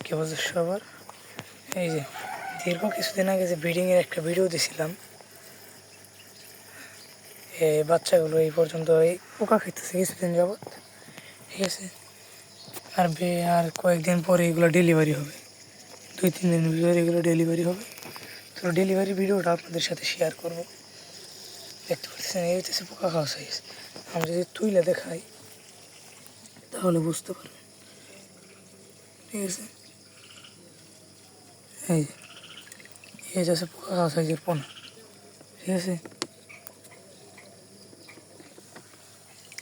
কি বলছে সবার এই যে দীর্ঘ কিছুদিন আগে যে ব্রিডিংয়ের একটা ভিডিও দিয়েছিলাম, এই বাচ্চাগুলো এই পর্যন্ত এই পোকা খেতেছে কিছুদিন যাবৎ, ঠিক আছে। আর কয়েকদিন পরে এগুলো ডেলিভারি হবে, 2-3 দিনের ভিতরে এগুলো ডেলিভারি হবে। তো ডেলিভারি ভিডিওটা আপনাদের সাথে শেয়ার করব। দেখতে পাচ্ছেন এই হচ্ছে পোকা খাওয়া সাইজ। আমি যদি তুইলে দেখাই তাহলে বুঝতে পারবেন, ঠিক আছে। এই যে পোকা খাওয়া সাইজের পোনা, ঠিক আছে।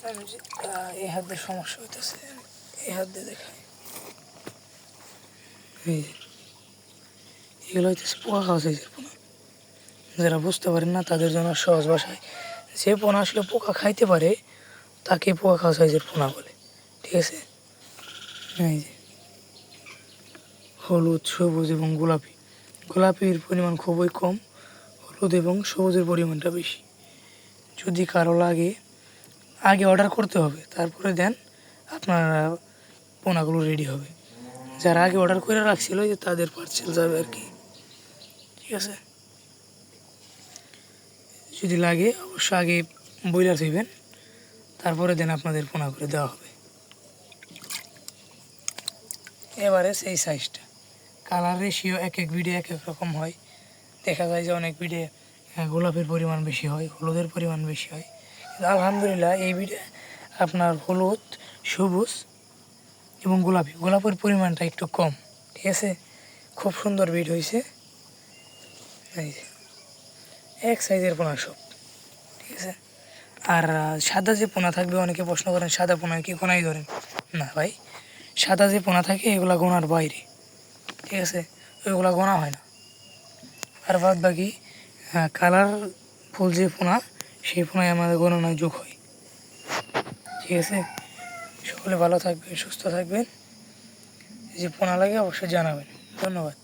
আমি যে এই হাত দিয়ে সমস্যা হইতেছে, এই হাত দিয়ে দেখাই। এই যে এগুলো হইতেছে পোকা খাওয়া সাইজের পোনা। যারা বুঝতে পারেন না তাদের জন্য সহজ ভাষায়, যে পোনা আসলে পোকা খাইতে পারে তাকে পোকা খাওয়া সাইজের পোনা বলে, ঠিক আছে। এই যে হলুদ, সবুজ এবং গোলাপি। গোলাপির পরিমাণ খুবই কম, হলুদ এবং সবুজের পরিমাণটা বেশি। যদি কারো লাগে আগে অর্ডার করতে হবে, তারপরে দেন আপনার পোনাগুলো রেডি হবে। যারা আগে অর্ডার করে রাখছিল যে তাদের পার্সেল যাবে আর কি, ঠিক আছে। যদি লাগে অবশ্য আগে বইলা থইবেন, তারপরে দেন আপনাদের পোনা করে দেওয়া হবে। এবারে সেই সাইজটা কালার রেশিও এক এক ভিডিও এক এক রকম হয়। দেখা যায় যে অনেক ভিডিও গোলাপের পরিমাণ বেশি হয়, হলুদের পরিমাণ বেশি হয়। কিন্তু আলহামদুলিল্লাহ এই ভিডিও আপনার হলুদ, সবুজ এবং গোলাপের পরিমাণটা একটু কম, ঠিক আছে। খুব সুন্দর বিট হয়েছে। এই যে এক সাইজের পোনা সব, ঠিক আছে। আর সাদা যে পোনা থাকবে, অনেকে প্রশ্ন করেন সাদা পোনা কি গোনাই ধরেন? না ভাই, সাদা যে পোনা থাকে এগুলা গোনার বাইরে, ঠিক আছে, ওইগুলা গোনা হয় না। আর বাদ বাকি কালার ফুল যে পোনা, সেই পোনায় আমাদের গণনায় যোগ হয়, ঠিক আছে। সকলে ভালো থাকবেন, সুস্থ থাকবেন। যে পোনা লাগে অবশ্যই জানাবেন। ধন্যবাদ।